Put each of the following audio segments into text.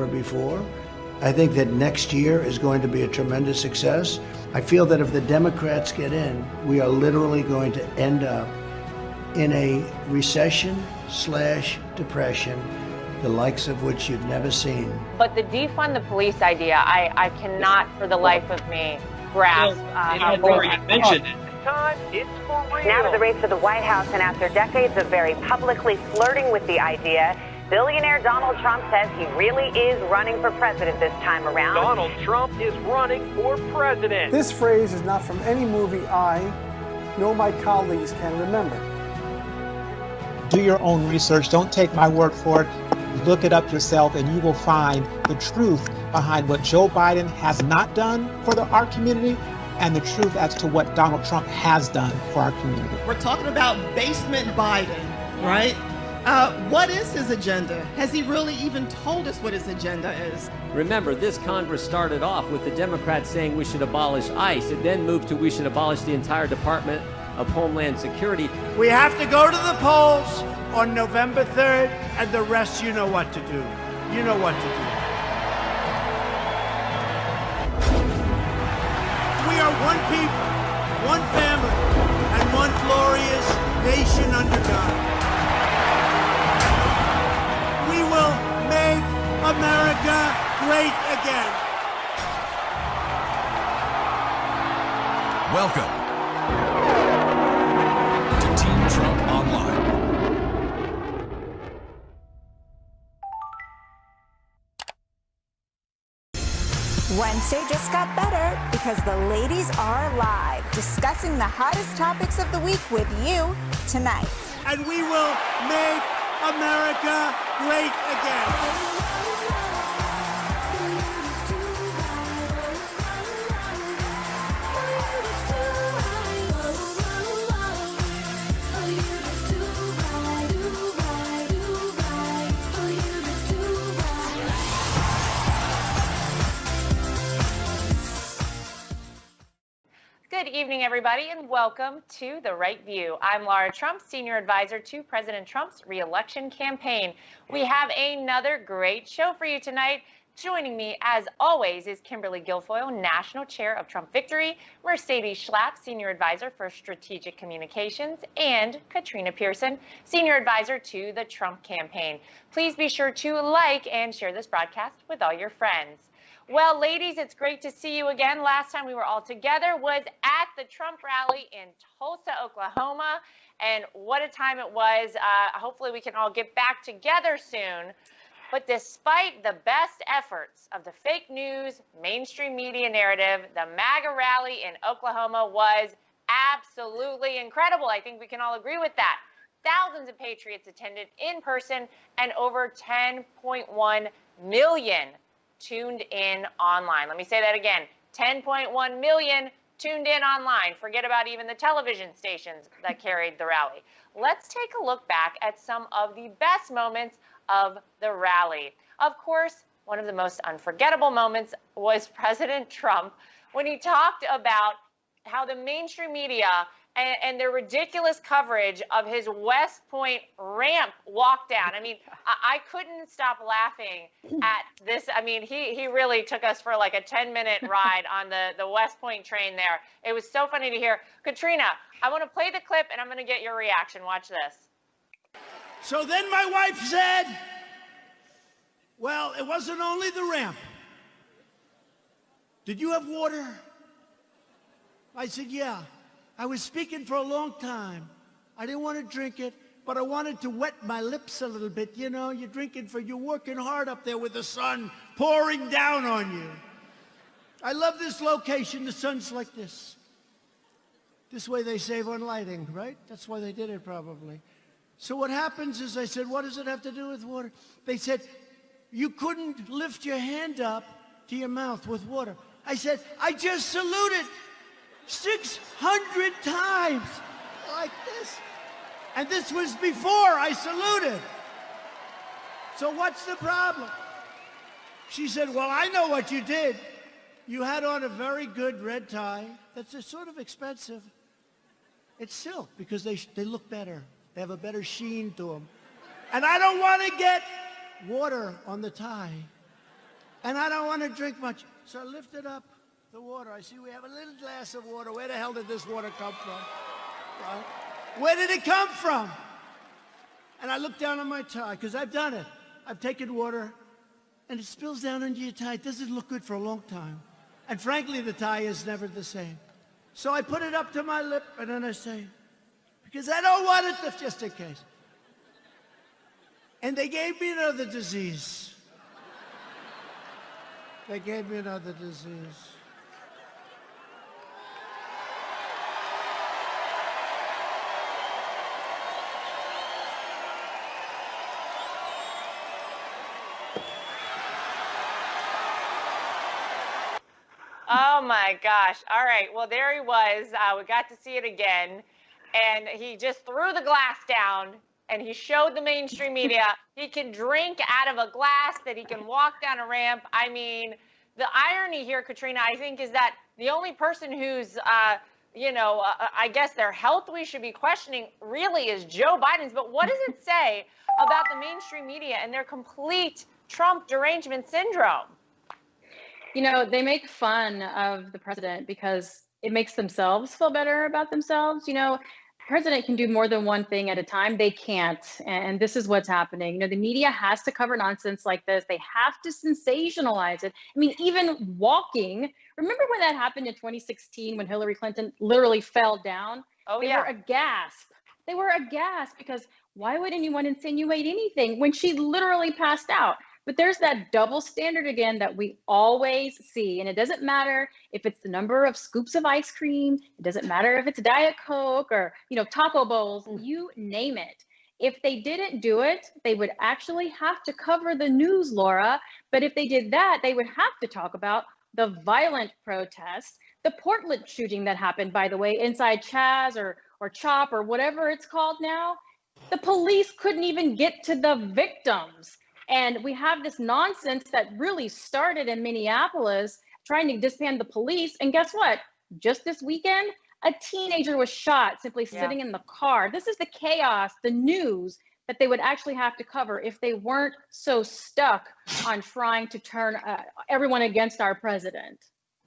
before. I think that next year is going to be a tremendous success. I feel that if the Democrats get in, we are literally going to end up in a recession/depression, the likes of which you've never seen. But the defund the police idea, I cannot for the life of me grasp how already mentioned it. It's for real. Now to the race for the White House, and after decades of very publicly flirting with the idea, billionaire Donald Trump says he really is running for president this time around. Donald Trump is running for president. This phrase is not from any movie I, nor my colleagues can remember. Do your own research. Don't take my word for it. Look it up yourself, and you will find the truth behind what Joe Biden has not done for our community and the truth as to what Donald Trump has done for our community. We're talking about basement Biden, right? What is his agenda? Has he really even told us what his agenda is? Remember, this Congress started off with the Democrats saying we should abolish ICE. It then moved to we should abolish the entire Department of Homeland Security. We have to go to the polls on November 3rd, and the rest you know what to do. You know what to do. We are one people, one family, and one glorious nation under God. We will make America great again. Welcome to Team Trump Online. Wednesday just got better because the ladies are live, discussing the hottest topics of the week with you tonight. And we will make America great again. Good evening, everybody, and welcome to The Right View. I'm Lara Trump, Senior Advisor to President Trump's re-election campaign. We have another great show for you tonight. Joining me, as always, is Kimberly Guilfoyle, National Chair of Trump Victory, Mercedes Schlapp, Senior Advisor for Strategic Communications, and Katrina Pierson, Senior Advisor to the Trump campaign. Please be sure to like and share this broadcast with all your friends. Well, ladies, it's great to see you again. Last time we were all together was at the Trump rally in Tulsa, Oklahoma, and what a time it was. Hopefully we can all get back together soon. But despite the best efforts of the fake news, mainstream media narrative, the MAGA rally in Oklahoma was absolutely incredible. I think we can all agree with that. Thousands of patriots attended in person, and over 10.1 million tuned in online. Let me say that again, 10.1 million tuned in online. Forget about even the television stations that carried the rally. Let's take a look back at some of the best moments of the rally. Of course, one of the most unforgettable moments was President Trump when he talked about how the mainstream media and their ridiculous coverage of his West Point ramp walk down. I mean, I couldn't stop laughing at this. I mean, he really took us for like a 10-minute ride on the West Point train there. It was so funny to hear. Katrina, I want to play the clip, and I'm going to get your reaction. Watch this. So then my wife said, well, it wasn't only the ramp. Did you have water? I said, yeah. I was speaking for a long time. I didn't want to drink it, but I wanted to wet my lips a little bit. You know, you're working hard up there with the sun pouring down on you. I love this location. The sun's like this. This way they save on lighting, right? That's why they did it probably. So what happens is I said, what does it have to do with water? They said, you couldn't lift your hand up to your mouth with water. I said, I just saluted 600 times like this. And this was before I saluted. So what's the problem? She said, well, I know what you did. You had on a very good red tie. That's sort of expensive. It's silk because they look better. They have a better sheen to them. And I don't want to get water on the tie. and I don't want to drink much. So I lifted up the water. I see we have a little glass of water. Where the hell did this water come from? Right? Where did it come from? And I look down on my tie, because I've done it. I've taken water, and it spills down into your tie. It doesn't look good for a long time. And frankly, the tie is never the same. So I put it up to my lip, and then I say, because I don't want it to, just in case. And they gave me another disease. They gave me another disease. Oh my gosh. All right. Well, there he was. We got to see it again. And he just threw the glass down and he showed the mainstream media he can drink out of a glass, that he can walk down a ramp. I mean, the irony here, Katrina, I think, is that the only person who's, I guess their health we should be questioning really is Joe Biden's. But what does it say about the mainstream media and their complete Trump derangement syndrome? You know, they make fun of the president because it makes themselves feel better about themselves. You know, president can do more than one thing at a time. They can't. And this is what's happening. You know, the media has to cover nonsense like this. They have to sensationalize it. I mean, even walking. Remember when that happened in 2016 when Hillary Clinton literally fell down? Oh, They were aghast. They were aghast because why would anyone insinuate anything when she literally passed out? But there's that double standard again that we always see. And it doesn't matter if it's the number of scoops of ice cream. It doesn't matter if it's Diet Coke or, taco bowls, you name it. If they didn't do it, they would actually have to cover the news, Laura. But if they did that, they would have to talk about the violent protest, the Portland shooting that happened, by the way, inside Chaz or Chop or whatever it's called now. The police couldn't even get to the victims. And we have this nonsense that really started in Minneapolis, trying to disband the police. And guess what? Just this weekend, a teenager was shot simply sitting in the car. This is the chaos, the news that they would actually have to cover if they weren't so stuck on trying to turn everyone against our president.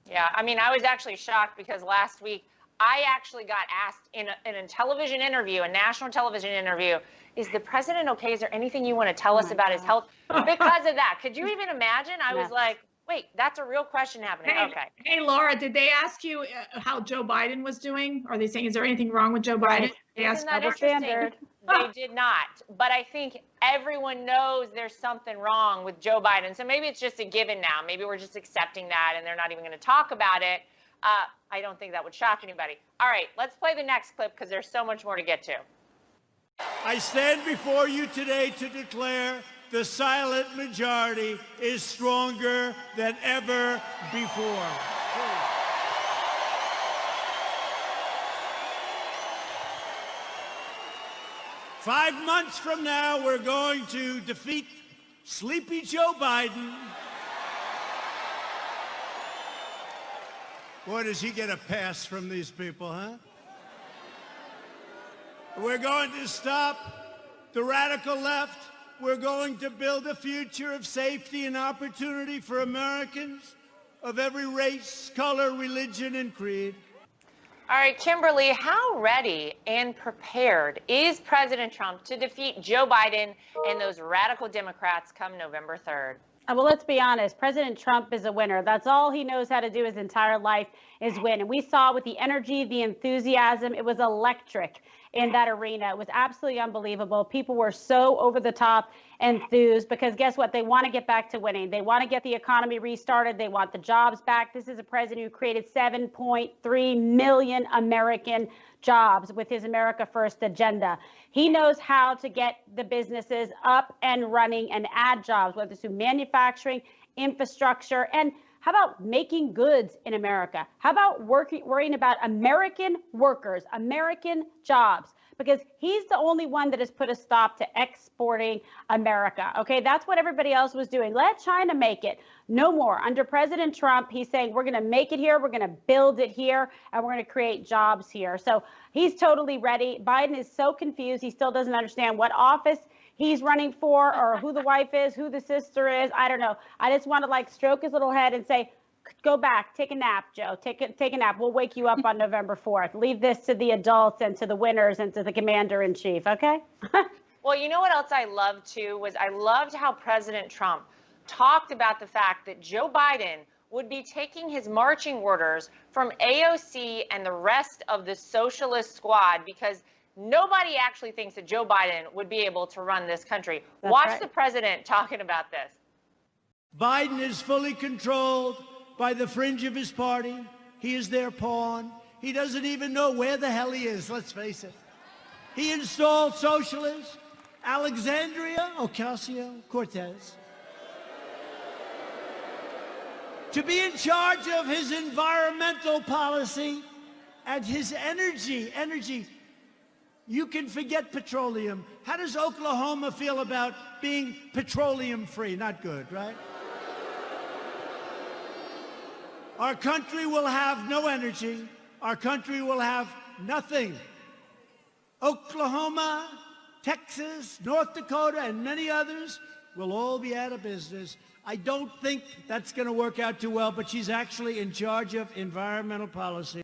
Yeah, I mean, I was actually shocked because last week I actually got asked in a television interview, a national television interview, is the president okay? Is there anything you want to tell us about his health? Because of that. Could you even imagine? I was like, wait, that's a real question happening. Okay. Hey, Laura, did they ask you how Joe Biden was doing? Are they saying, is there anything wrong with Joe Biden? They Isn't that interesting? They did not. But I think everyone knows there's something wrong with Joe Biden. So maybe it's just a given now. Maybe we're just accepting that and they're not even going to talk about it. I don't think that would shock anybody. All right, let's play the next clip because there's so much more to get to. I stand before you today to declare the silent majority is stronger than ever before. Five months from now, we're going to defeat sleepy Joe Biden. Boy, does he get a pass from these people, huh? We're going to stop the radical left. We're going to build a future of safety and opportunity for Americans of every race, color, religion, and creed. All right, Kimberly, how ready and prepared is President Trump to defeat Joe Biden and those radical Democrats come November 3rd? Well, let's be honest. President Trump is a winner. That's all he knows how to do his entire life is win. And we saw with the energy, the enthusiasm, it was electric in that arena. It was absolutely unbelievable. People were so over the top enthused because guess what? They want to get back to winning. They want to get the economy restarted. They want the jobs back. This is a president who created 7.3 million American jobs with his America First agenda. He knows how to get the businesses up and running and add jobs, whether it's through manufacturing, infrastructure, and how about making goods in America? How about worrying about American workers, American jobs? Because he's the only one that has put a stop to exporting America. Okay, that's what everybody else was doing. Let China make it. No more. Under President Trump, he's saying we're going to make it here, we're going to build it here, and we're going to create jobs here. So he's totally ready. Biden is so confused. He still doesn't understand what office he's running for or who the wife is, who the sister is. I don't know. I just want to like stroke his little head and say, go back, take a nap, Joe. Take a nap. We'll wake you up on November 4th. Leave this to the adults and to the winners and to the commander-in-chief, okay? Well, you know what else I loved too was I loved how President Trump talked about the fact that Joe Biden would be taking his marching orders from AOC and the rest of the socialist squad because nobody actually thinks that Joe Biden would be able to run this country. That's Watch right. the president talking about this. Biden is fully controlled by the fringe of his party. He is their pawn. He doesn't even know where the hell he is, let's face it. He installed socialists, Alexandria Ocasio-Cortez, to be in charge of his environmental policy and his energy. You can forget petroleum. How does Oklahoma feel about being petroleum-free? Not good, right? Our country will have no energy. Our country will have nothing. Oklahoma, Texas, North Dakota, and many others will all be out of business. I don't think that's going to work out too well, but she's actually in charge of environmental policy.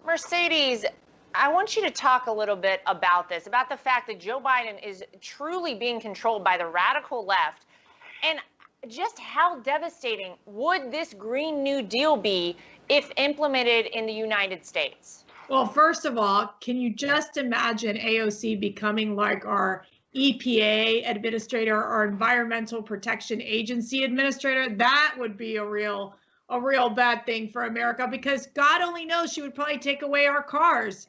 Mercedes, I want you to talk a little bit about this, about the fact that Joe Biden is truly being controlled by the radical left, and just how devastating would this Green New Deal be if implemented in the United States? Well, first of all, can you just imagine AOC becoming like our EPA administrator or Environmental Protection Agency administrator? That would be a real bad thing for America, because God only knows she would probably take away our cars.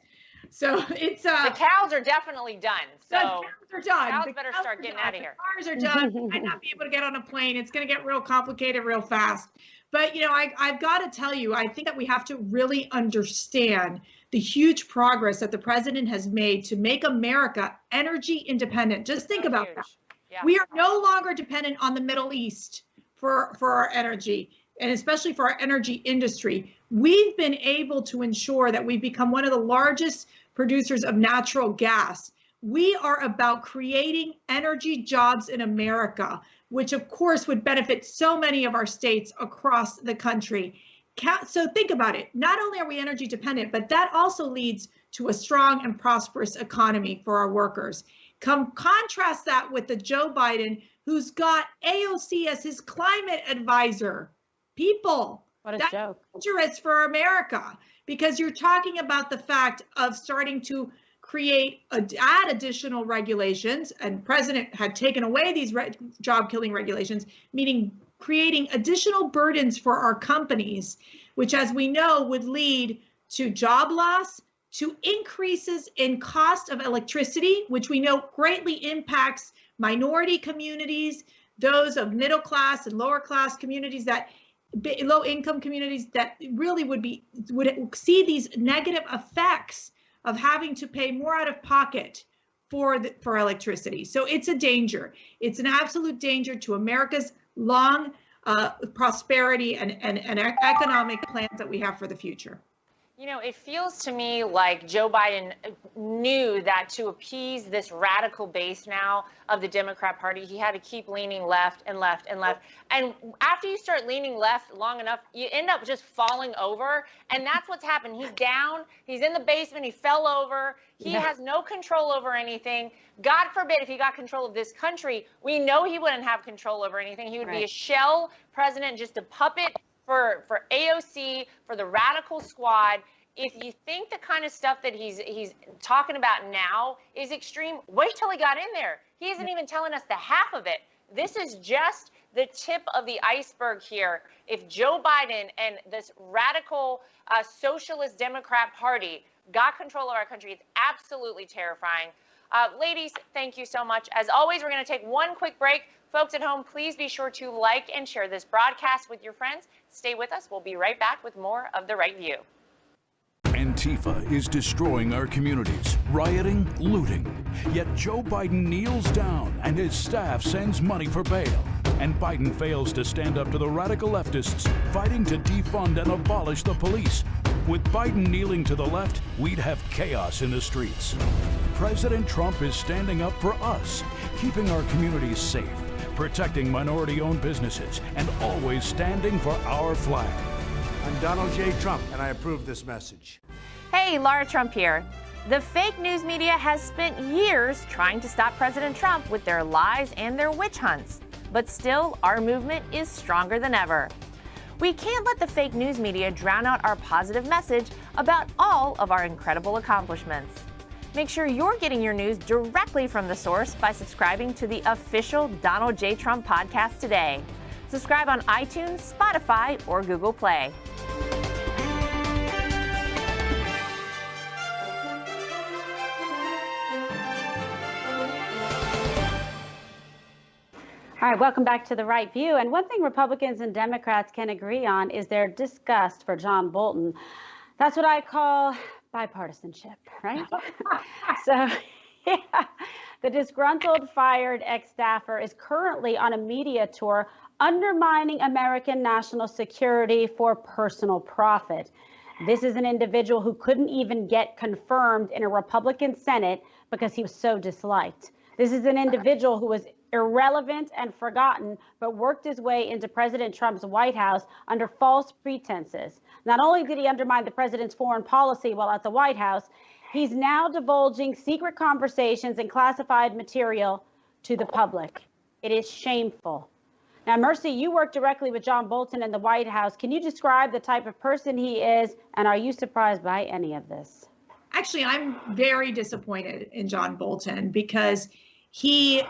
So it's the cows are definitely done. So the cows are done. Cows The better cows start are getting done. out of here. The cars are done. We might not be able to get on a plane. It's going to get real complicated real fast. But you know, I've got to tell you, I think that we have to really understand the huge progress that the president has made to make America energy independent. Just think about that. Yeah. We are no longer dependent on the Middle East for our energy, and especially for our energy industry. We've been able to ensure that we've become one of the largest producers of natural gas. We are about creating energy jobs in America, which of course would benefit so many of our states across the country. So think about it. Not only are we energy dependent, but that also leads to a strong and prosperous economy for our workers. Contrast that with the Joe Biden, who's got AOC as his climate advisor. People, what a that's joke. Dangerous for America, because you're talking about the fact of starting to add additional regulations, and president had taken away these job-killing regulations, meaning creating additional burdens for our companies, which, as we know, would lead to job loss, to increases in cost of electricity, which we know greatly impacts minority communities, those of middle class and lower class communities, that low income communities that really would see these negative effects of having to pay more out of pocket for electricity. So it's a danger. It's an absolute danger to America's long prosperity and economic plans that we have for the future. You know, it feels to me like Joe Biden knew that to appease this radical base now of the Democrat Party, he had to keep leaning left and left and left. And after you start leaning left long enough, you end up just falling over. And that's what's happened. He's down. He's in the basement. He fell over. He has no control over anything. God forbid if he got control of this country, we know he wouldn't have control over anything. He would be a shell president, just a puppet for AOC, for the radical squad. If you think the kind of stuff that he's talking about now is extreme, wait till he got in there. He isn't even telling us the half of it. This is just the tip of the iceberg here. If Joe Biden and this radical socialist Democrat Party got control of our country, it's absolutely terrifying. Ladies, thank you so much. As always, we're going to take one quick break. Folks at home, please be sure to like and share this broadcast with your friends. Stay with us. We'll be right back with more of The Right View. Antifa is destroying our communities, rioting, looting. Yet Joe Biden kneels down and his staff sends money for bail. And Biden fails to stand up to the radical leftists fighting to defund and abolish the police. With Biden kneeling to the left, we'd have chaos in the streets. President Trump is standing up for us, keeping our communities safe, protecting minority-owned businesses, and always standing for our flag. I'm Donald J. Trump, and I approve this message. Hey, Lara Trump here. The fake news media has spent years trying to stop President Trump with their lies and their witch hunts. But still, our movement is stronger than ever. We can't let the fake news media drown out our positive message about all of our incredible accomplishments. Make sure you're getting your news directly from the source by subscribing to the official Donald J. Trump podcast today. Subscribe on iTunes, Spotify, or Google Play. All right, welcome back to The Right View. And one thing Republicans and Democrats can agree on is their disgust for John Bolton. That's what I call bipartisanship, right? So, yeah, the disgruntled, fired ex-staffer is currently on a media tour undermining American national security for personal profit. This is an individual who couldn't even get confirmed in a Republican Senate because he was so disliked. This is an individual who was irrelevant and forgotten, but worked his way into President Trump's White House under false pretenses. Not only did he undermine the president's foreign policy while at the White House, he's now divulging secret conversations and classified material to the public. It is shameful. Now, Mercy, you work directly with John Bolton in the White House. Can you describe the type of person he is, and are you surprised by any of this? Actually, I'm very disappointed in John Bolton because he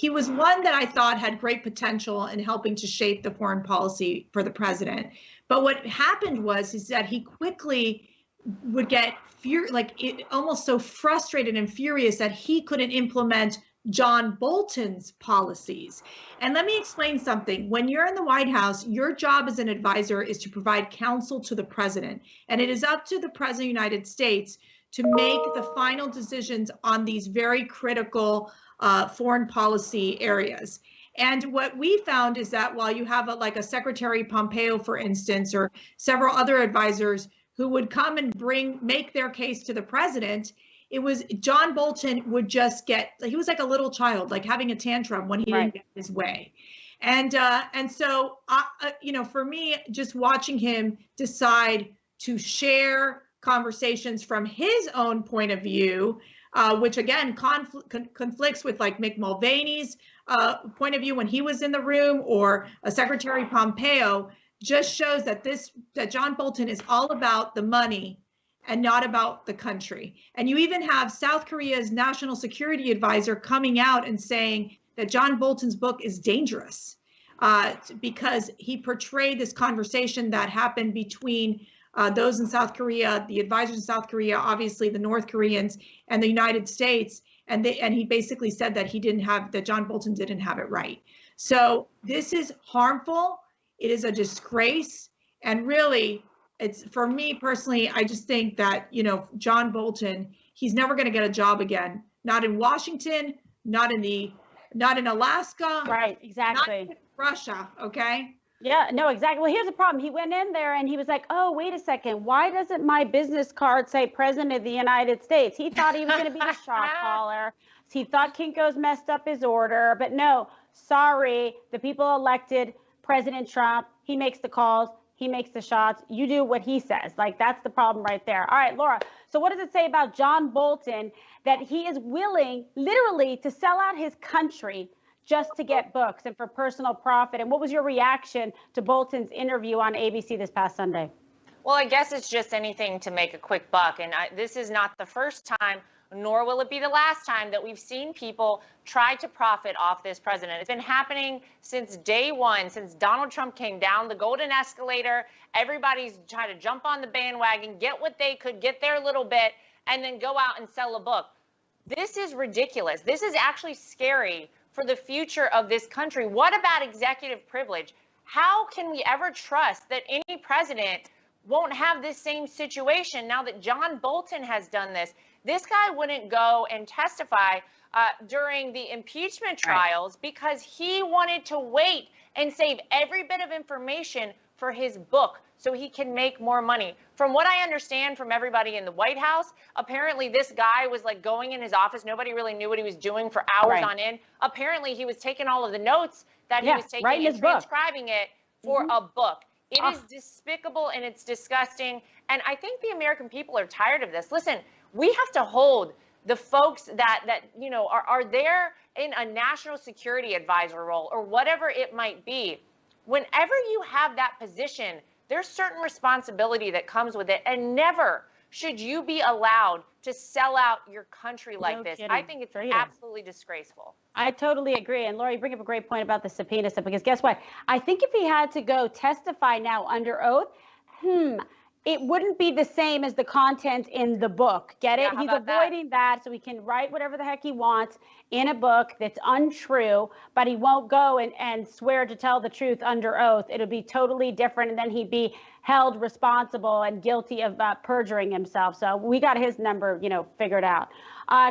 was one that I thought had great potential in helping to shape the foreign policy for the president. But what happened is that he quickly would get almost so frustrated and furious that he couldn't implement John Bolton's policies. And let me explain something. When you're in the White House, your job as an advisor is to provide counsel to the president. And it is up to the president of the United States to make the final decisions on these very critical foreign policy areas. And what we found is that while you have a Secretary Pompeo, for instance, or several other advisors who would come and make their case to the president, it was John Bolton would just he was like a little child, like having a tantrum when he didn't get his way. And so, for me, just watching him decide to share conversations from his own point of view, which again conflicts with like Mick Mulvaney's point of view when he was in the room, or Secretary Pompeo, just shows that John Bolton is all about the money and not about the country. And you even have South Korea's national security advisor coming out and saying that John Bolton's book is dangerous because he portrayed this conversation that happened between those in South Korea, the advisors in South Korea, obviously the North Koreans, and the United States, and he basically said that John Bolton didn't have it right. So this is harmful. It is a disgrace, and really, it's, for me personally, I just think that John Bolton, he's never going to get a job again. Not in Washington, not in Alaska. Right, exactly. Not in Russia. Okay. Yeah, no, exactly. Well, here's the problem. He went in there and he was like, oh, wait a second. Why doesn't my business card say President of the United States? He thought he was going to be a shot caller. He thought Kinko's messed up his order. But no, sorry. The people elected President Trump. He makes the calls. He makes the shots. You do what he says. Like, that's the problem right there. All right, Laura. So what does it say about John Bolton that he is willing literally to sell out his country just to get books and for personal profit? And what was your reaction to Bolton's interview on ABC this past Sunday? Well, I guess it's just anything to make a quick buck. And this is not the first time, nor will it be the last time, that we've seen people try to profit off this president. It's been happening since day one, since Donald Trump came down the golden escalator. Everybody's trying to jump on the bandwagon, get what they could, get their little bit, and then go out and sell a book. This is ridiculous. This is actually scary for the future of this country. What about executive privilege? How can we ever trust that any president won't have this same situation now that John Bolton has done this? This guy wouldn't go and testify during the impeachment trials because he wanted to wait and save every bit of information for his book so he can make more money. From what I understand from everybody in the White House, apparently this guy was like going in his office. Nobody really knew what he was doing for hours on end. Apparently he was taking all of the notes that he was taking and transcribing it for a book. It is despicable and it's disgusting. And I think the American people are tired of this. Listen, we have to hold the folks that you know are there in a national security advisor role or whatever it might be. Whenever you have that position, there's certain responsibility that comes with it, and never should you be allowed to sell out your country like this. I think it's absolutely disgraceful. I totally agree. And Laura, you bring up a great point about the subpoena stuff, because guess what? I think if he had to go testify now under oath, it wouldn't be the same as the content in the book. Get it? He's avoiding that so he can write whatever the heck he wants in a book that's untrue, but he won't go and swear to tell the truth under oath. It'll be totally different, and then he'd be held responsible and guilty of perjuring himself. So we got his number, you know, figured out.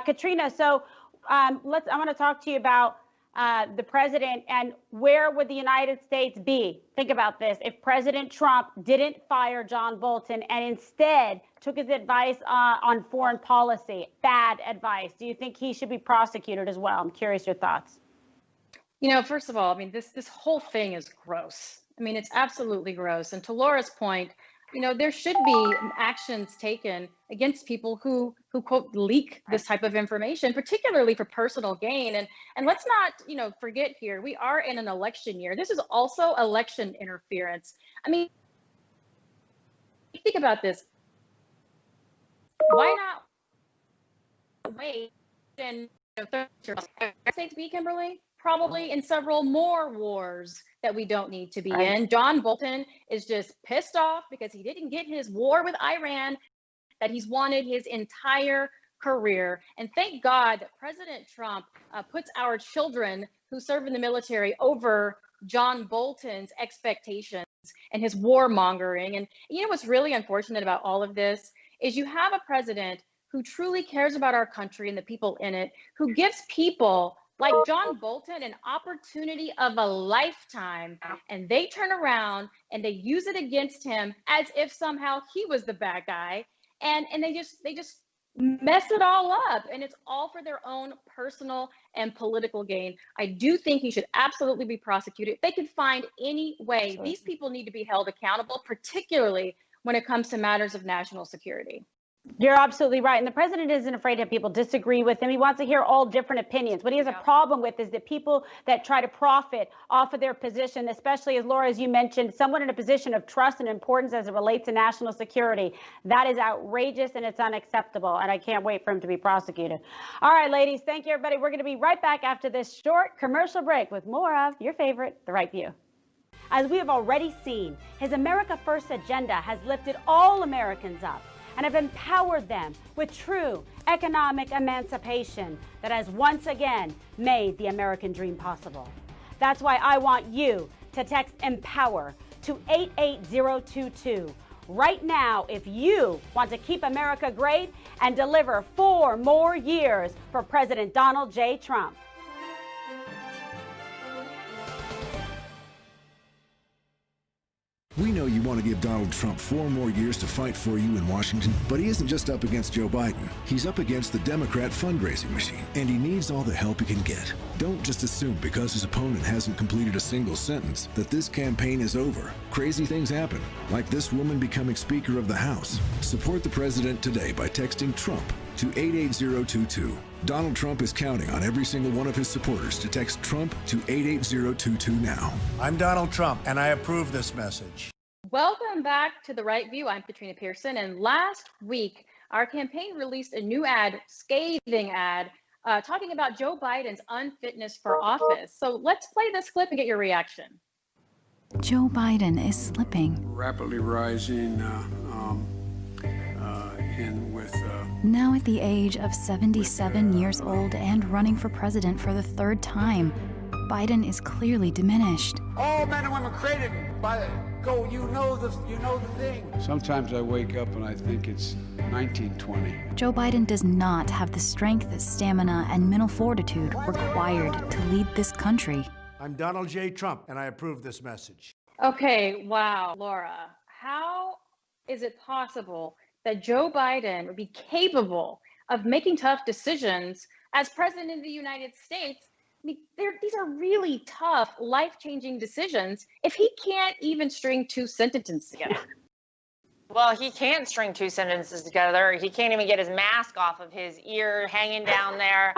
Katrina, so I want to talk to you about the president and where would the United States be? Think about this. If President Trump didn't fire John Bolton and instead took his advice on foreign policy, bad advice, do you think he should be prosecuted as well? I'm curious your thoughts. You know, first of all, I mean, this whole thing is gross. I mean, it's absolutely gross. And to Laura's point, you know, there should be actions taken against people who quote leak this type of information, particularly for personal gain. And let's not, you know, forget here, we are in an election year. This is also election interference. I mean, think about this. Why not wait and States be, Kimberly? Probably in several more wars that we don't need to be in. John Bolton is just pissed off because he didn't get his war with Iran that he's wanted his entire career. And thank God that President Trump puts our children who serve in the military over John Bolton's expectations and his warmongering. And you know what's really unfortunate about all of this is you have a president who truly cares about our country and the people in it, who gives people like John Bolton an opportunity of a lifetime, and they turn around and they use it against him as if somehow he was the bad guy, and they just mess it all up, and it's all for their own personal and political gain. I do think he should absolutely be prosecuted. They could find any way. These people need to be held accountable, particularly when it comes to matters of national security. You're absolutely right. And the president isn't afraid to have people disagree with him. He wants to hear all different opinions. What he has a problem with is that people that try to profit off of their position, especially as Laura, as you mentioned, someone in a position of trust and importance as it relates to national security. That is outrageous and it's unacceptable. And I can't wait for him to be prosecuted. All right, ladies, thank you, everybody. We're going to be right back after this short commercial break with more of your favorite, The Right View. As we have already seen, his America First agenda has lifted all Americans up and have empowered them with true economic emancipation that has once again made the American dream possible. That's why I want you to text EMPOWER to 88022 right now if you want to keep America great and deliver 4 more years for President Donald J. Trump. We know you want to give Donald Trump 4 more years to fight for you in Washington, but he isn't just up against Joe Biden. He's up against the Democrat fundraising machine, and he needs all the help he can get. Don't just assume because his opponent hasn't completed a single sentence that this campaign is over. Crazy things happen, like this woman becoming Speaker of the House. Support the president today by texting Trump to 88022. Donald Trump is counting on every single one of his supporters to text Trump to 88022 now. I'm Donald Trump, and I approve this message. Welcome back to The Right View. I'm Katrina Pierson, and last week, our campaign released a new ad, scathing ad, talking about Joe Biden's unfitness for office. So let's play this clip and get your reaction. Joe Biden is slipping. Rapidly rising Now at the age of 77 years old and running for president for the 3rd time, Biden is clearly diminished. all men and women created by go, you know the thing. Sometimes I wake up and I think it's 1920. Joe Biden does not have the strength, stamina, and mental fortitude required to lead this country. I'm Donald J. Trump, and I approve this message. Okay, wow, Laura, how is it possible that Joe Biden would be capable of making tough decisions as president of the United States? I mean, these are really tough, life-changing decisions if he can't even string two sentences together. Well, he can't string two sentences together. He can't even get his mask off of his ear hanging down there.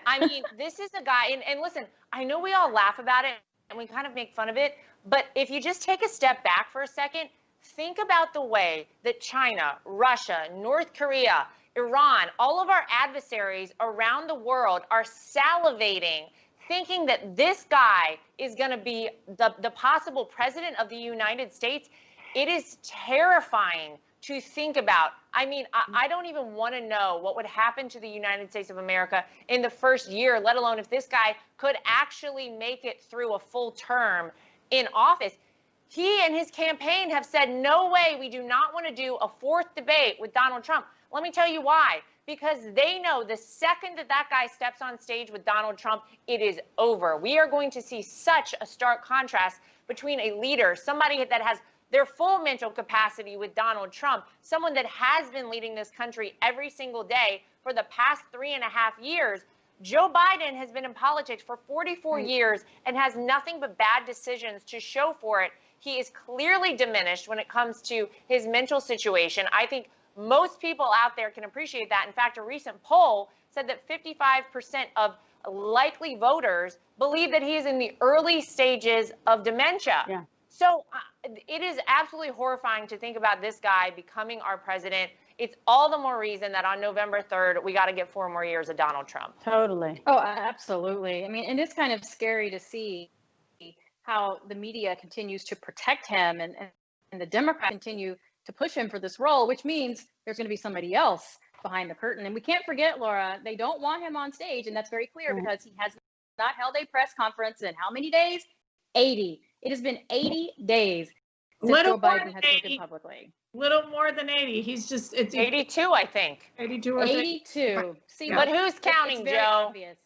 I mean, this is a guy, and listen, I know we all laugh about it and we kind of make fun of it, but if you just take a step back for a second, think about the way that China, Russia, North Korea, Iran, all of our adversaries around the world are salivating, thinking that this guy is going to be the possible president of the United States. It is terrifying to think about. I mean, I don't even want to know what would happen to the United States of America in the first year, let alone if this guy could actually make it through a full term in office. He and his campaign have said, no way, we do not want to do a fourth debate with Donald Trump. Let me tell you why. Because they know the second that that guy steps on stage with Donald Trump, it is over. We are going to see such a stark contrast between a leader, somebody that has their full mental capacity with Donald Trump, someone that has been leading this country every single day for the past 3.5 years. Joe Biden has been in politics for 44 years and has nothing but bad decisions to show for it. He is clearly diminished when it comes to his mental situation. I think most people out there can appreciate that. In fact, a recent poll said that 55% of likely voters believe that he is in the early stages of dementia. Yeah. So it is absolutely horrifying to think about this guy becoming our president. It's all the more reason that on November 3rd, we got to get 4 more years of Donald Trump. Totally. Oh, absolutely. I mean, and it's kind of scary to see how the media continues to protect him and the Democrats continue to push him for this role, which means there's going to be somebody else behind the curtain. And we can't forget, Laura, they don't want him on stage. And that's very clear because he has not held a press conference in how many days? 80. It has been 80 days since Joe Biden has spoken publicly. Little more than 80. He's just, it's 82, I think. 82 or 82. See, but who's counting, Joe? Obvious.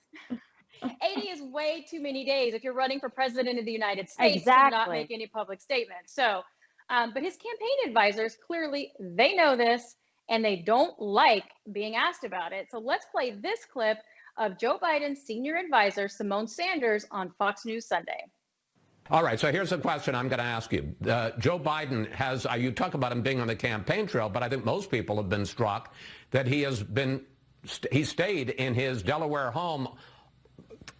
80 is way too many days if you're running for president of the United States to not make any public statements. So, but his campaign advisors, clearly, they know this and they don't like being asked about it. So let's play this clip of Joe Biden's senior advisor, Simone Sanders, on Fox News Sunday. All right, so here's a question I'm going to ask you. Joe Biden has, you talk about him being on the campaign trail, but I think most people have been struck that he stayed in his Delaware home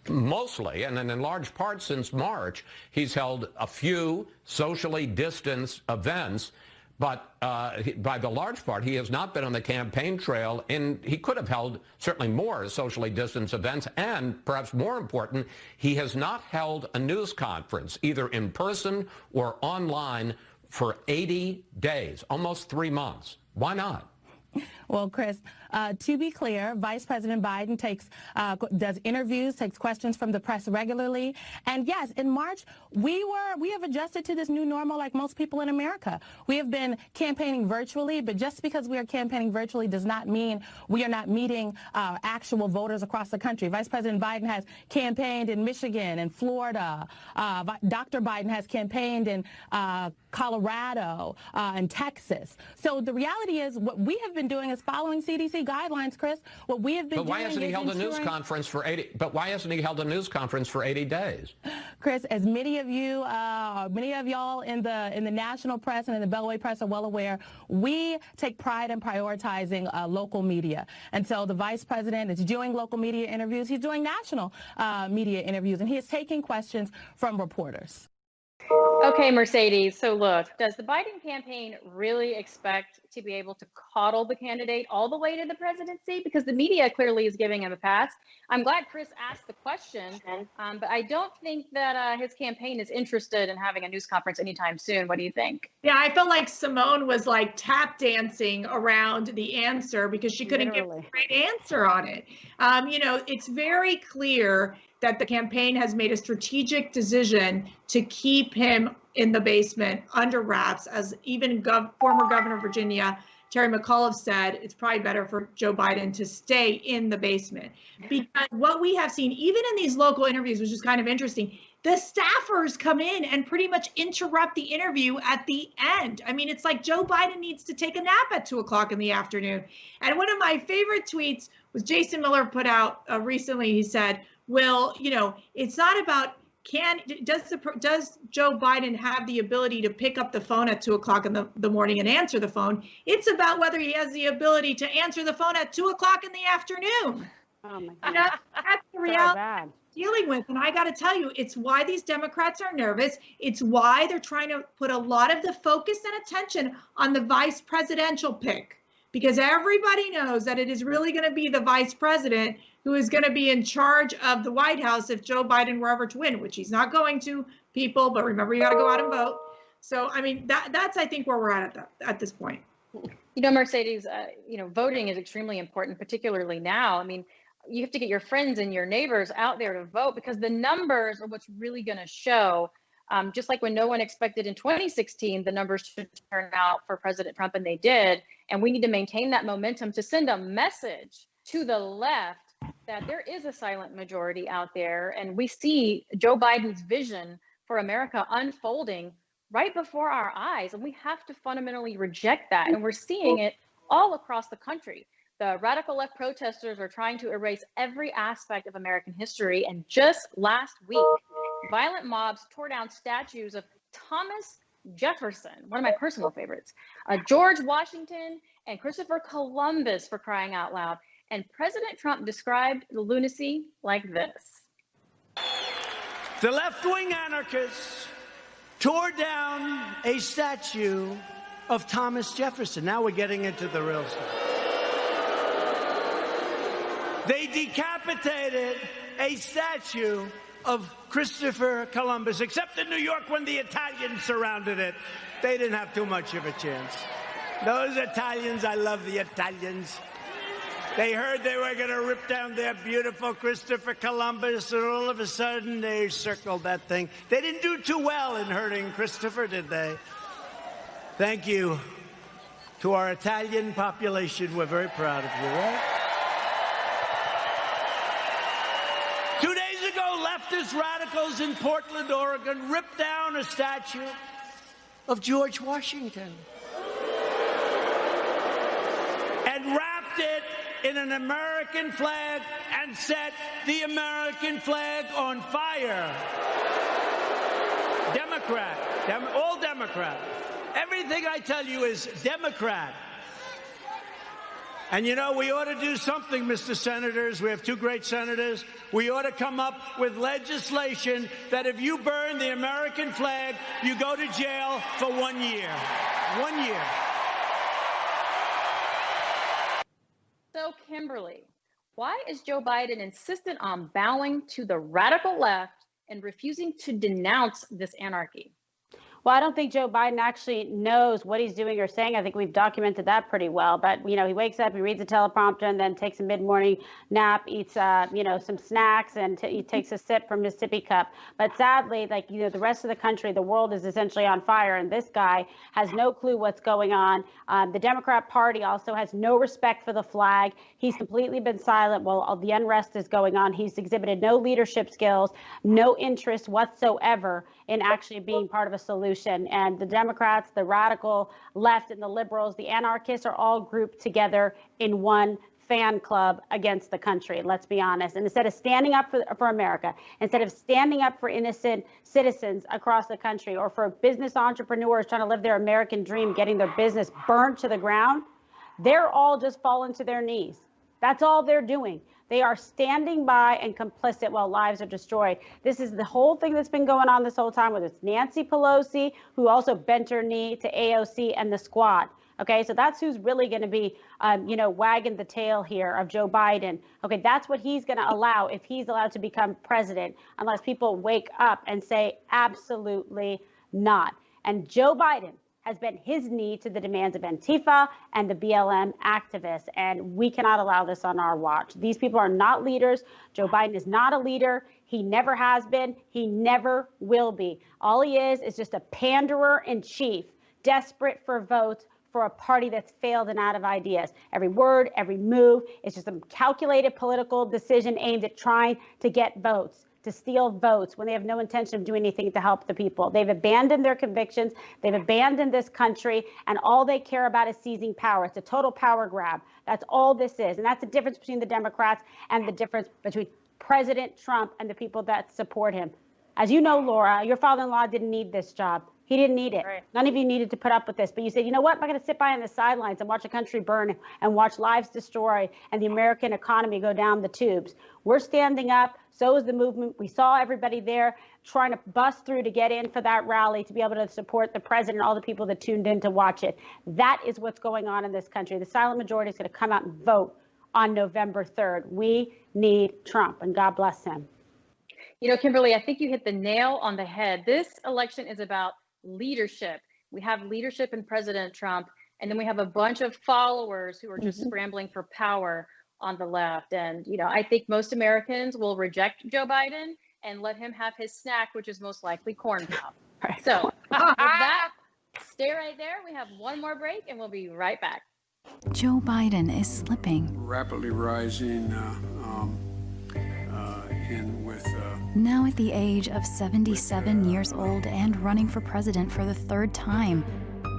mostly, and in large part since March. He's held a few socially distanced events, but by the large part, he has not been on the campaign trail, and he could have held certainly more socially distanced events, and perhaps more important, he has not held a news conference, either in person or online, for 80 days, almost 3 months. Why not? Well, Chris, to be clear, Vice President Biden does interviews, takes questions from the press regularly. And yes, in March, we have adjusted to this new normal like most people in America. We have been campaigning virtually, but just because we are campaigning virtually does not mean we are not meeting actual voters across the country. Vice President Biden has campaigned in Michigan and Florida. Dr. Biden has campaigned in Colorado and Texas. So the reality is what we have been doing is following CDC guidelines, Chris. What we have been doing is But why hasn't he held a news conference for 80? But why hasn't he held a news conference for 80 days? Chris, as many of y'all in the national press and in the Beltway press are well aware, we take pride in prioritizing local media. And so the vice president is doing local media interviews. He's doing national media interviews, and he is taking questions from reporters. Okay, Mercedes. So look, does the Biden campaign really expect to be able to coddle the candidate all the way to the presidency? Because the media clearly is giving him a pass. I'm glad Chris asked the question, but I don't think that his campaign is interested in having a news conference anytime soon. What do you think? Yeah, I felt like Simone was like tap dancing around the answer because she couldn't give a great answer on it. You know, it's very clear that the campaign has made a strategic decision to keep him in the basement under wraps, as even former Governor of Virginia, Terry McAuliffe, said it's probably better for Joe Biden to stay in the basement. Because what we have seen, even in these local interviews, which is kind of interesting, the staffers come in and pretty much interrupt the interview at the end. I mean, it's like Joe Biden needs to take a nap at 2 o'clock in the afternoon. And one of my favorite tweets was Jason Miller put out recently. He said, well, you know, it's not about does Joe Biden have the ability to pick up the phone at 2 o'clock in the morning and answer the phone? It's about whether he has the ability to answer the phone at 2 o'clock in the afternoon. Oh my God. You know, that's the reality I'm dealing with. And I got to tell you, it's why these Democrats are nervous. It's why they're trying to put a lot of the focus and attention on the vice presidential pick, because everybody knows that it is really going to be the vice president who is going to be in charge of the White House if Joe Biden were ever to win, which he's not going to, people. But remember, you got to go out and vote. So, I mean, that's, I think, where we're at this point. You know, Mercedes, you know, voting is extremely important, particularly now. I mean, you have to get your friends and your neighbors out there to vote, because the numbers are what's really going to show. Just like when no one expected in 2016 the numbers to turn out for President Trump, and they did. And we need to maintain that momentum to send a message to the left that there is a silent majority out there, and we see Joe Biden's vision for America unfolding right before our eyes, and we have to fundamentally reject that. And we're seeing it all across the country. The radical left protesters are trying to erase every aspect of American history, and just last week, violent mobs tore down statues of Thomas Jefferson, one of my personal favorites, George Washington, and Christopher Columbus, for crying out loud. And President Trump described the lunacy like this. The left-wing anarchists tore down a statue of Thomas Jefferson. Now we're getting into the real stuff. They decapitated a statue of Christopher Columbus, except in New York when the Italians surrounded it. They didn't have too much of a chance. Those Italians, I love the Italians. They heard they were going to rip down their beautiful Christopher Columbus, and all of a sudden they circled that thing. They didn't do too well in hurting Christopher, did they? Thank you to our Italian population. We're very proud of you, right? 2 days ago, leftist radicals in Portland, Oregon, ripped down a statue of George Washington and wrapped it in an American flag and set the American flag on fire. Democrat, all Democrat. Everything I tell you is Democrat. And you know, we ought to do something, Mr. Senators. We have two great senators. We ought to come up with legislation that if you burn the American flag, you go to jail for 1 year. 1 year. So, Kimberly, why is Joe Biden insistent on bowing to the radical left and refusing to denounce this anarchy? Well, I don't think Joe Biden actually knows what he's doing or saying. I think we've documented that pretty well. But, you know, he wakes up, he reads a teleprompter, and then takes a mid-morning nap, eats, you know, some snacks, and he takes a sip from his sippy cup. But sadly, like, you know, the rest of the country, the world is essentially on fire, and this guy has no clue what's going on. The Democrat Party also has no respect for the flag. He's completely been silent while all the unrest is going on. He's exhibited no leadership skills, no interest whatsoever in actually being part of a solution. And the Democrats, the radical left, and the liberals, the anarchists are all grouped together in one fan club against the country. Let's be honest. And instead of standing up for America, instead of standing up for innocent citizens across the country, or for business entrepreneurs trying to live their American dream, getting their business burned to the ground, they're all just falling to their knees. That's all they're doing. They are standing by and complicit while lives are destroyed. This is the whole thing that's been going on this whole time, whether it's Nancy Pelosi, who also bent her knee to AOC and the squad. Okay, so that's who's really going to be, you know, wagging the tail here of Joe Biden. Okay, that's what he's going to allow if he's allowed to become president, unless people wake up and say absolutely not. And Joe Biden has bent his knee to the demands of Antifa and the BLM activists, and we cannot allow this on our watch. These people are not leaders. Joe Biden is not a leader. He never has been. He never will be. All he is just a panderer in chief, desperate for votes for a party that's failed and out of ideas. Every word, every move is just a calculated political decision aimed at trying to get votes, to steal votes when they have no intention of doing anything to help the people. They've abandoned their convictions. They've abandoned this country, and all they care about is seizing power. It's a total power grab. That's all this is. And that's the difference between the Democrats and the difference between President Trump and the people that support him. As you know, Laura, your father-in-law didn't need this job. He didn't need it. Right. None of you needed to put up with this. But you said, you know what? I'm not going to sit by on the sidelines and watch a country burn and watch lives destroy and the American economy go down the tubes. We're standing up. So is the movement. We saw everybody there trying to bust through to get in for that rally to be able to support the president and all the people that tuned in to watch it. That is what's going on in this country. The silent majority is going to come out and vote on November 3rd. We need Trump, and God bless him. You know, Kimberly, I think you hit the nail on the head. This election is about leadership. We have leadership in President Trump, and then we have a bunch of followers who are just scrambling for power on the left. And, you know, I think most Americans will reject Joe Biden and let him have his snack, which is most likely corn pop. So with that, stay right there. We have one more break, and we'll be right back. Joe Biden is slipping. Rapidly rising Now at the age of 77 years old and running for president for the third time,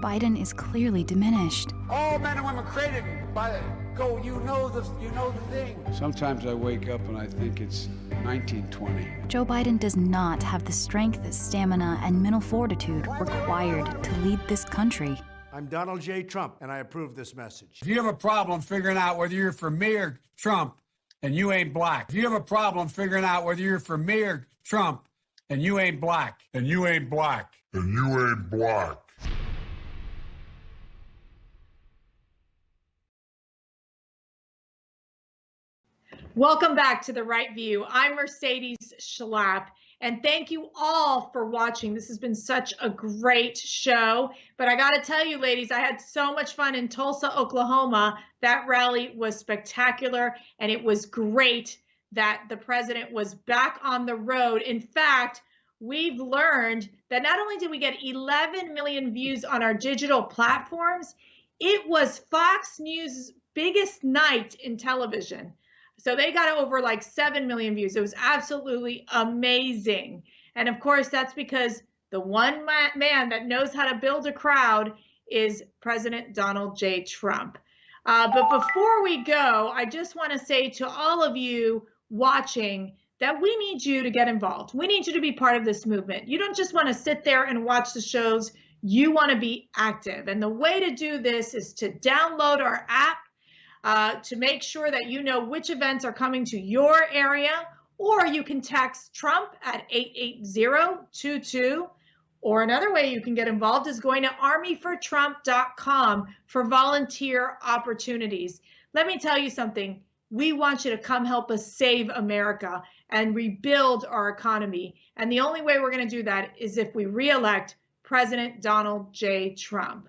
Biden is clearly diminished. all men and women created by go. You know the thing. Sometimes I wake up and I think it's 1920. Joe Biden does not have the strength, stamina, and mental fortitude required to lead this country. I'm Donald J. Trump, and I approve this message. If you have a problem figuring out whether you're for me or Trump, and you ain't black. If you have a problem figuring out whether you're for me or Trump, and you ain't black, and you ain't black, and you ain't black. Welcome back to The Right View. I'm Mercedes Schlapp, and thank you all for watching. This has been such a great show, but I got to tell you, ladies, I had so much fun in Tulsa, Oklahoma. That rally was spectacular, and it was great that the president was back on the road. In fact, we've learned that not only did we get 11 million views on our digital platforms, it was Fox News' biggest night in television. So they got over like 7 million views. It was absolutely amazing. And of course, that's because the one man that knows how to build a crowd is President Donald J. Trump. But before we go, I just want to say to all of you watching that we need you to get involved. We need you to be part of this movement. You don't just want to sit there and watch the shows. You want to be active. And the way to do this is to download our app, to make sure that you know which events are coming to your area, or you can text Trump at 88022. Or another way you can get involved is going to armyfortrump.com for volunteer opportunities. Let me tell you something. We want you to come help us save America and rebuild our economy. And the only way we're going to do that is if we re-elect President Donald J. Trump.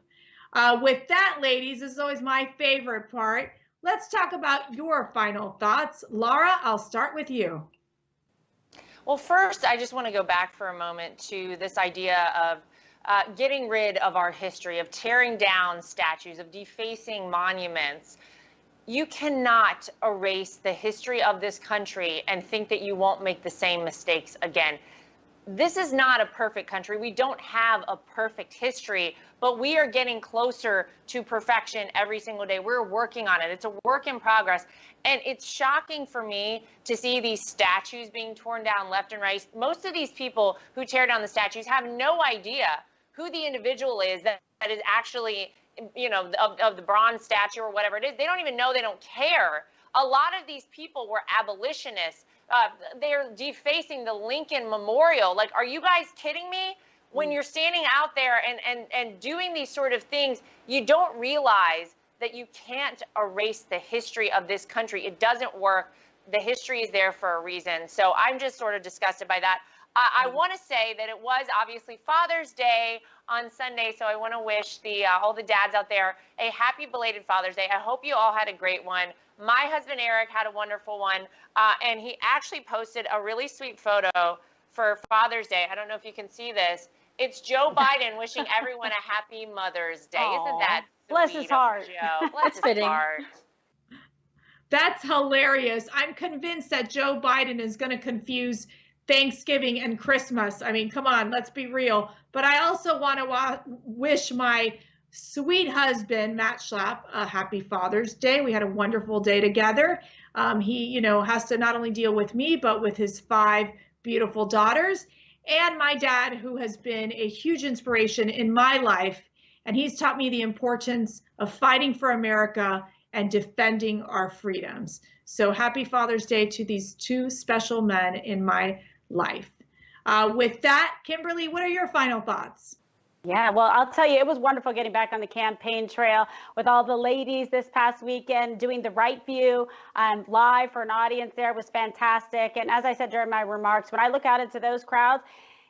With that, ladies, this is always my favorite part. Let's talk about your final thoughts. Lara, I'll start with you. Well, first, I just want to go back for a moment to this idea of getting rid of our history, of tearing down statues, of defacing monuments. You cannot erase the history of this country and think that you won't make the same mistakes again. This is not a perfect country. We don't have a perfect history, but we are getting closer to perfection every single day. We're working on it. It's a work in progress. And it's shocking for me to see these statues being torn down left and right. Most of these people who tear down the statues have no idea who the individual is that is actually, you know, of the bronze statue or whatever it is. They don't even know, they don't care. A lot of these people were abolitionists. They're defacing the Lincoln Memorial. Like, are you guys kidding me? When you're standing out there and doing these sort of things, you don't realize that you can't erase the history of this country. It doesn't work. The history is there for a reason. So I'm just sort of disgusted by that. I want to say that it was obviously Father's Day on Sunday, so I want to wish all the dads out there a happy belated Father's Day. I hope you all had a great one. My husband Eric had a wonderful one, and he actually posted a really sweet photo for Father's Day. I don't know if you can see this. It's Joe Biden wishing everyone a happy Mother's Day. Aww. Isn't that sweet? Bless his heart. Joe? Bless his heart. That's hilarious. I'm convinced that Joe Biden is going to confuse Thanksgiving and Christmas. I mean, come on, let's be real. But I also want to wish my sweet husband, Matt Schlapp, a happy Father's Day. We had a wonderful day together. He, you know, has to not only deal with me, but with his 5 beautiful daughters, and my dad, who has been a huge inspiration in my life. And he's taught me the importance of fighting for America and defending our freedoms. So happy Father's Day to these 2 special men in my life. With that, Kimberly, what are your final thoughts? Yeah, well, I'll tell you, it was wonderful getting back on the campaign trail with all the ladies this past weekend, doing the Right View live for an audience there was fantastic. And as I said during my remarks, when I look out into those crowds,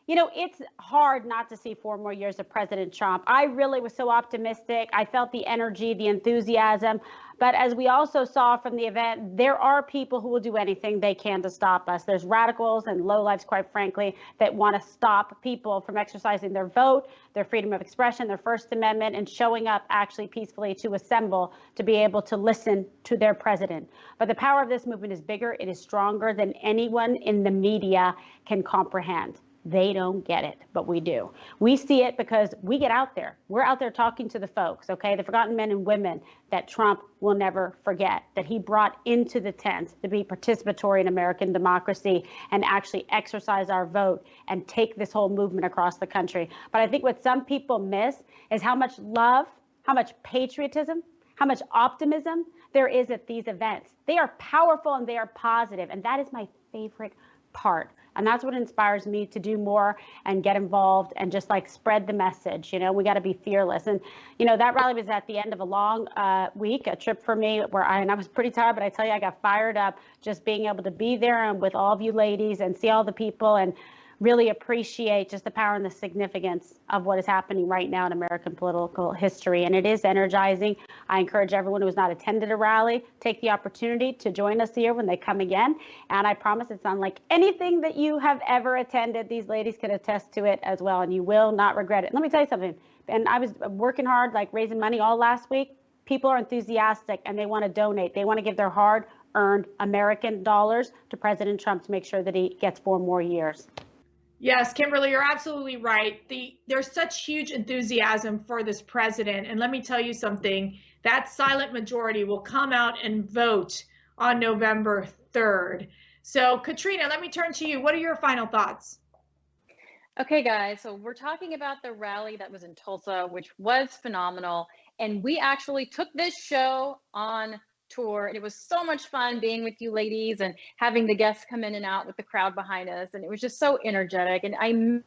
you know, it's hard not to see 4 more years of President Trump. I really was so optimistic. I felt the energy, the enthusiasm. But as we also saw from the event, there are people who will do anything they can to stop us. There's radicals and lowlifes, quite frankly, that want to stop people from exercising their vote, their freedom of expression, their First Amendment, and showing up actually peacefully to assemble to be able to listen to their president. But the power of this movement is bigger. It is stronger than anyone in the media can comprehend. They don't get it, but we do. We see it because we get out there. We're out there talking to the folks, okay? The forgotten men and women that Trump will never forget, that he brought into the tent to be participatory in American democracy and actually exercise our vote and take this whole movement across the country. But I think what some people miss is how much love, how much patriotism, how much optimism there is at these events. They are powerful and they are positive, and that is my favorite part. And that's what inspires me to do more and get involved and just like spread the message. You know, we got to be fearless. And, you know, that rally was at the end of a long week, a trip for me where I was pretty tired, but I tell you, I got fired up just being able to be there and with all of you ladies and see all the people and really appreciate just the power and the significance of what is happening right now in American political history. And it is energizing. I encourage everyone who has not attended a rally, take the opportunity to join us here when they come again. And I promise it's unlike anything that you have ever attended. These ladies can attest to it as well, and you will not regret it. Let me tell you something. And I was working hard, like raising money all last week. People are enthusiastic and they want to donate. They want to give their hard-earned American dollars to President Trump to make sure that he gets 4 more years. Yes, Kimberly, you're absolutely right. There's such huge enthusiasm for this president. And let me tell you something, that silent majority will come out and vote on November 3rd. So Katrina, let me turn to you. What are your final thoughts? Okay, guys, so we're talking about the rally that was in Tulsa, which was phenomenal. And we actually took this show on tour. And it was so much fun being with you ladies and having the guests come in and out with the crowd behind us. And it was just so energetic. And I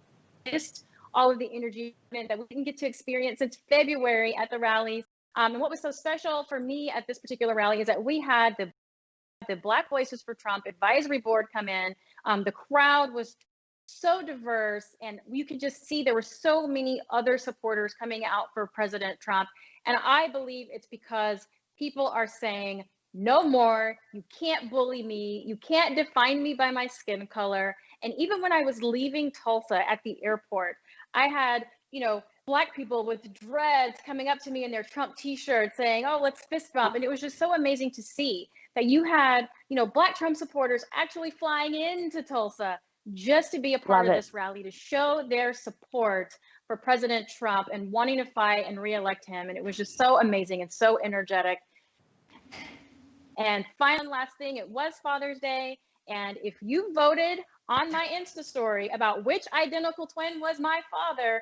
missed all of the energy that we didn't get to experience since February at the rallies. And what was so special for me at this particular rally is that we had the Black Voices for Trump advisory board come in. The crowd was so diverse, and you could just see there were so many other supporters coming out for President Trump. And I believe it's because people are saying, no more, you can't bully me, you can't define me by my skin color. And even when I was leaving Tulsa at the airport, I had, you know, Black people with dreads coming up to me in their Trump t-shirts saying, oh, let's fist bump. And it was just so amazing to see that you had, you know, Black Trump supporters actually flying into Tulsa just to be a part of this rally, to show their support for President Trump and wanting to fight and reelect him. And it was just so amazing and so energetic. And final last thing, it was Father's Day. And if you voted on my Insta story about which identical twin was my father,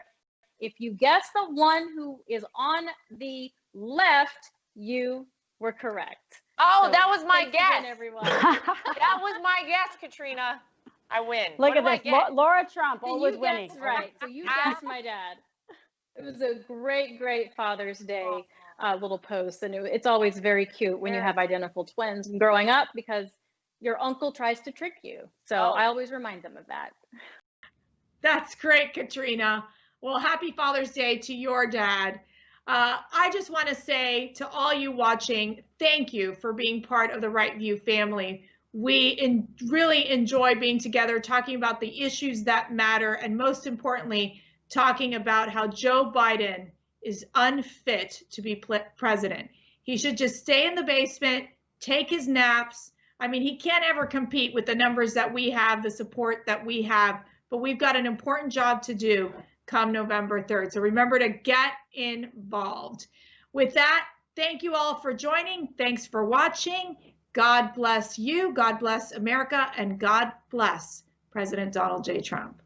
if you guessed the one who is on the left, you were correct. Oh, So that was my thanks guess. again, everyone. That was my guess, Katrina. I win. Look What at do this. I get? Laura Trump So always you winning. guessed right. So you guessed my dad. It was a great, great Father's Day little post. And it's always very cute when you have identical twins growing up because your uncle tries to trick you. So I always remind them of that. That's great, Katrina. Well, happy Father's Day to your dad. I just want to say to all you watching, thank you for being part of the Right View family. We really enjoy being together, talking about the issues that matter, and most importantly, talking about how Joe Biden is unfit to be president. He should just stay in the basement, take his naps, I mean, he can't ever compete with the numbers that we have, the support that we have, but we've got an important job to do come November 3rd. So remember to get involved. With that, thank you all for joining. Thanks for watching. God bless you. God bless America. And God bless President Donald J. Trump.